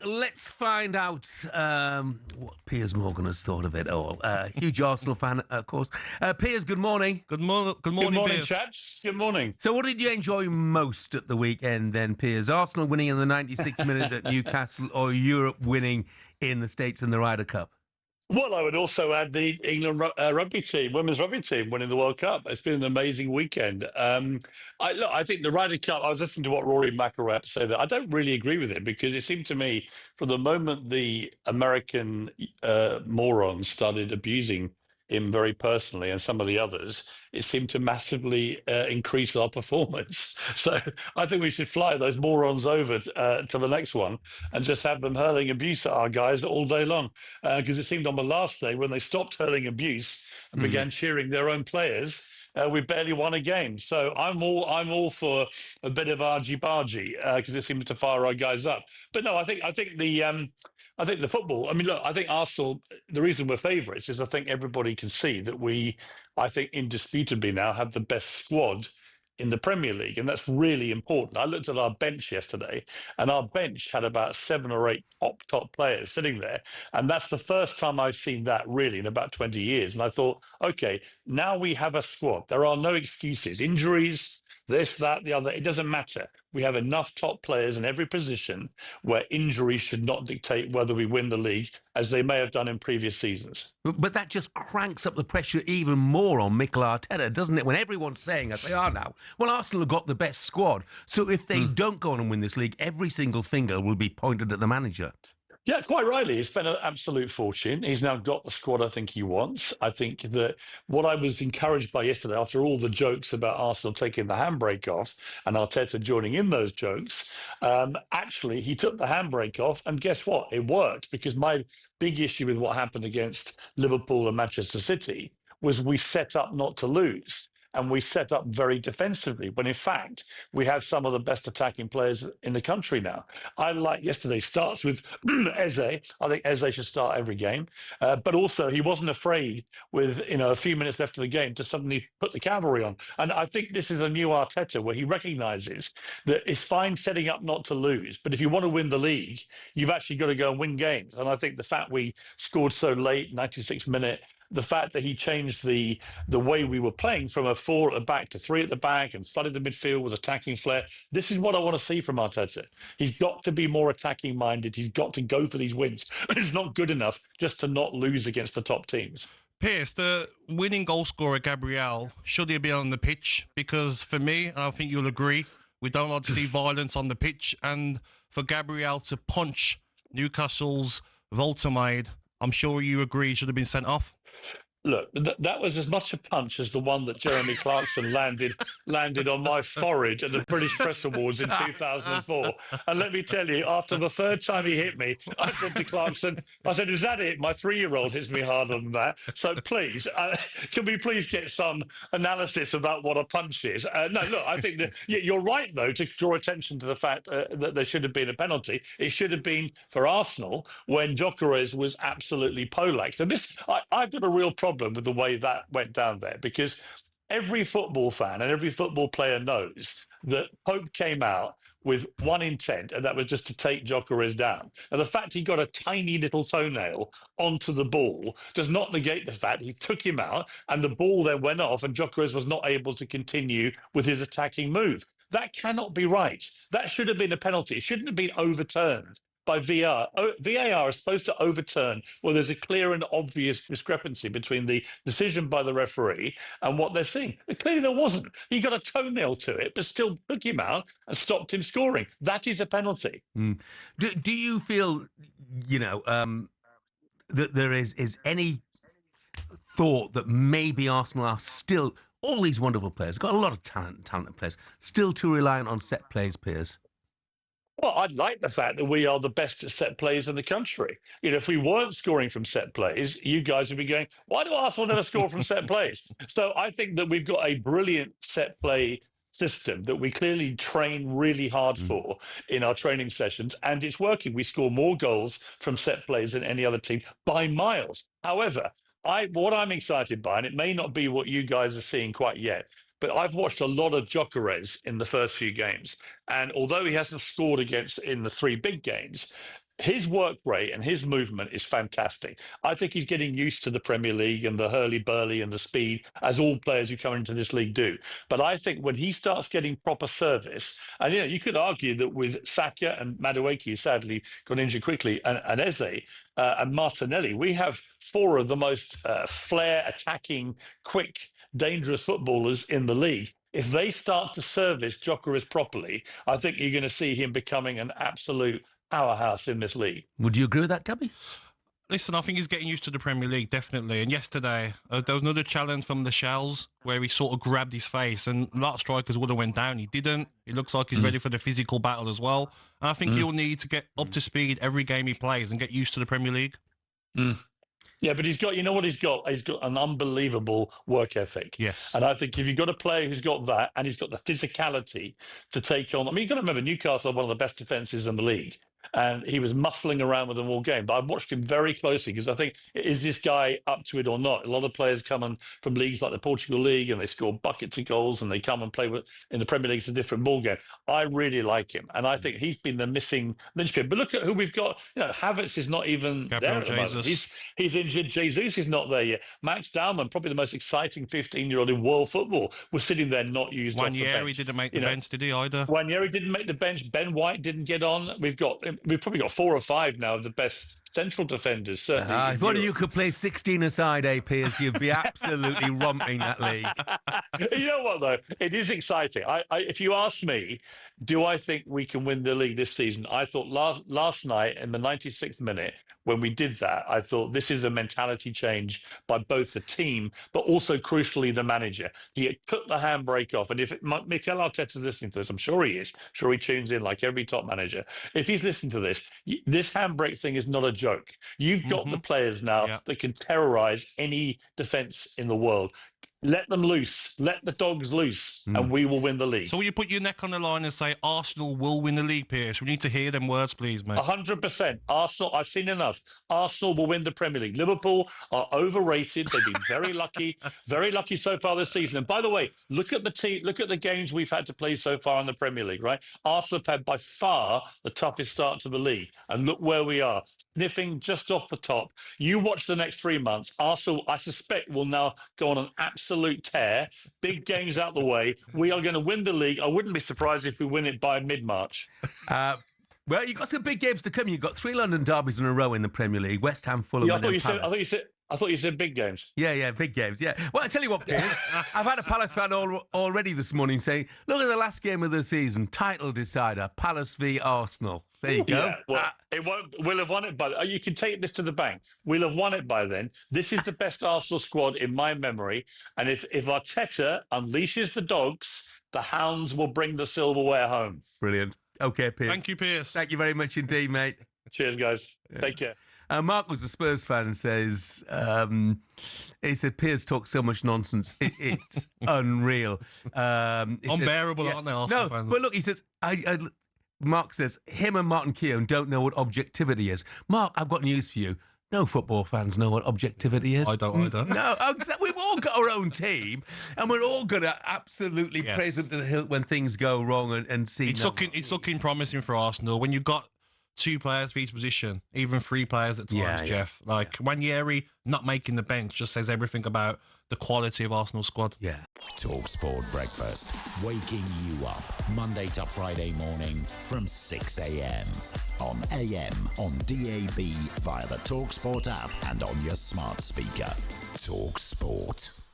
let's find out what Piers Morgan has thought of it all. Huge Arsenal fan, of course. Piers, good morning. Good morning, Piers. Chaps. Good morning. So what did you enjoy most at the weekend then, Piers? Arsenal winning in the 96th minute at Newcastle, or Europe winning in the States in the Ryder Cup? Well, I would also add the England rugby team, women's rugby team, winning the World Cup. It's been an amazing weekend. I think the Ryder Cup, I was listening to what Rory McIlroy had to say there. I don't really agree with it because it seemed to me from the moment the American morons started abusing him very personally and some of the others, it seemed to massively increase our performance. So I think we should fly those morons over to the next one and just have them hurling abuse at our guys all day long. Because it seemed on the last day when they stopped hurling abuse and began cheering their own players, we barely won a game. So I'm all for a bit of argy-bargy because it seems to fire our guys up. But no, I think the football, I mean, look, I think Arsenal, the reason we're favourites is I think everybody can see that I think indisputably now have the best squad in the Premier League. And that's really important. I looked at our bench yesterday and our bench had about 7 or 8 top players sitting there. And that's the first time I've seen that really in about 20 years. And I thought, okay, now we have a squad. There are no excuses, injuries, this, that, the other. It doesn't matter. We have enough top players in every position where injuries should not dictate whether we win the league, as they may have done in previous seasons. But that just cranks up the pressure even more on Mikel Arteta, doesn't it? When everyone's saying, as they are now, well, Arsenal have got the best squad. So if they don't go on and win this league, every single finger will be pointed at the manager. Yeah, quite rightly. He spent an absolute fortune. He's now got the squad I think he wants. I think that what I was encouraged by yesterday, after all the jokes about Arsenal taking the handbrake off and Arteta joining in those jokes, actually he took the handbrake off and guess what? It worked, because my big issue with what happened against Liverpool and Manchester City was we set up not to lose. And we set up very defensively, when in fact, we have some of the best attacking players in the country now. I like yesterday starts with Eze. I think Eze should start every game. But also, he wasn't afraid with a few minutes left of the game to suddenly put the cavalry on. And I think this is a new Arteta where he recognises that it's fine setting up not to lose. But if you want to win the league, you've actually got to go and win games. And I think the fact we scored so late, 96th minute, the fact that he changed the way we were playing from a 4 at the back to 3 at the back and flooded the midfield with attacking flair. This is what I want to see from Arteta. He's got to be more attacking minded. He's got to go for these wins. It's not good enough just to not lose against the top teams. Piers, the winning goal scorer, Gabriel, should he be on the pitch? Because for me, and I think you'll agree, we don't like to see violence on the pitch. And for Gabriel to punch Newcastle's Voltamide, I'm sure you agree, should have been sent off. Look, that was as much a punch as the one that Jeremy Clarkson landed on my forehead at the British Press Awards in 2004. And let me tell you, after the third time he hit me, I said to Clarkson, I said, is that it? My 3-year-old hits me harder than that. So please, can we please get some analysis about what a punch is? No, look, I think that you're right, though, to draw attention to the fact that there should have been a penalty. It should have been for Arsenal when Gyökeres was absolutely poleaxed. And this, I've got a real problem with the way that went down there, because every football fan and every football player knows that Pope came out with one intent, and that was just to take Gyökeres down. And the fact he got a tiny little toenail onto the ball does not negate the fact he took him out and the ball then went off and Gyökeres was not able to continue with his attacking move. That cannot be right. That should have been a penalty. It shouldn't have been overturned by VAR. VAR is supposed to overturn well, there's a clear and obvious discrepancy between the decision by the referee and what they're seeing. But clearly there wasn't. He got a toenail to it, but still took him out and stopped him scoring. That is a penalty. Do you feel, that there is any thought that maybe Arsenal are still, all these wonderful players, got a lot of talented players, still too reliant on set plays, Piers? Well, I'd like the fact that we are the best at set plays in the country. If we weren't scoring from set plays, you guys would be going, why do Arsenal never score from set plays? So I think that we've got a brilliant set play system that we clearly train really hard for in our training sessions, and it's working. We score more goals from set plays than any other team by miles. However, what I'm excited by, and it may not be what you guys are seeing quite yet, but I've watched a lot of Gyökeres in the first few games. And although he hasn't scored in the 3 big games, his work rate and his movement is fantastic. I think he's getting used to the Premier League and the hurly-burly and the speed, as all players who come into this league do. But I think when he starts getting proper service, and you could argue that with Saka and Madueke, who sadly got injured quickly, and Eze and Martinelli, we have four of the most flair, attacking, quick, dangerous footballers in the league. If they start to service Gyökeres properly, I think you're going to see him becoming an absolute powerhouse in this league. Would you agree with that, Gabby? Listen, I think he's getting used to the Premier League, definitely. And yesterday, there was another challenge from the Shells where he sort of grabbed his face, and a lot of strikers would have went down. He didn't. He looks like he's ready for the physical battle as well. And I think he'll need to get up to speed every game he plays and get used to the Premier League. Yeah, but he's got, you know what he's got? He's got an unbelievable work ethic. Yes. And I think if you've got a player who's got that and he's got the physicality to take on, I mean, you've got to remember Newcastle are one of the best defences in the league. And he was muscling around with them all game. But I've watched him very closely because I think, is this guy up to it or not? A lot of players come from leagues like the Portugal League and they score buckets of goals and they come and play in the Premier League. It's a different ballgame. I really like him. And I think he's been the missing linchpin. But look at who we've got. Havertz is not even there at the moment. He's injured. Jesus is not there yet. Max Dowman, probably the most exciting 15-year-old in world football, was sitting there not used off the bench. Nwaneri didn't make the bench, did he, either? Nwaneri didn't make the bench. Ben White didn't get on. We've probably got 4 or 5 now of the best central defenders, certainly. If only you could play 16 aside, Piers, you'd be absolutely romping that league. You know what, though? It is exciting. If you ask me, do I think we can win the league this season? I thought last night in the 96th minute, when we did that, I thought this is a mentality change by both the team, but also crucially the manager. He had put the handbrake off. And if Mikel Arteta's listening to this, I'm sure he is. I'm sure he tunes in like every top manager. If he's listening to this handbrake thing is not a joke. You've got the players now that can terrorize any defense in the world. Let them loose. Let the dogs loose, and we will win the league. So will you put your neck on the line and say Arsenal will win the league, Piers? We need to hear them words, please, mate. 100%. Arsenal, I've seen enough. Arsenal will win the Premier League. Liverpool are overrated. They've been very lucky so far this season. And by the way, look at the team. Look at the games we've had to play so far in the Premier League, right? Arsenal have had by far the toughest start to the league. And look where we are, sniffing just off the top. You watch the next 3 months. Arsenal, I suspect, will now go on an absolute tear. Big games out the way. We are going to win the league. I wouldn't be surprised if we win it by mid-March. Well, you've got some big games to come. You've got 3 London derbies in a row in the Premier League. West Ham, Fulham, and Palace. I thought you said big games. Yeah, big games, yeah. Well, I tell you what, Piers, I've had a Palace fan already this morning saying, look at the last game of the season, title decider, Palace v Arsenal. There you go. Yeah, well, we'll have won it by. You can take this to the bank. We'll have won it by then. This is the best Arsenal squad in my memory. And if Arteta unleashes the dogs, the Hounds will bring the silverware home. Brilliant. Okay, Piers. Thank you, Piers. Thank you very much indeed, mate. Cheers, guys. Yeah. Take care. Mark was a Spurs fan and says, he said, Piers talks so much nonsense. It's unreal. Unbearable, aren't they, Arsenal fans? But look, he says, Mark says, him and Martin Keown don't know what objectivity is. Mark, I've got news for you. No football fans know what objectivity is. I don't either. No, we've all got our own team, and we're all going to absolutely praise them to the hilt when things go wrong and see. It's looking promising for Arsenal when you've got 2 players for each position, even 3 players at times, Jeff. Nwaneri not making the bench just says everything about the quality of Arsenal's squad. Yeah. talkSPORT Breakfast, waking you up Monday to Friday morning from 6 a.m. on AM, on DAB, via the talkSPORT app and on your smart speaker. talkSPORT.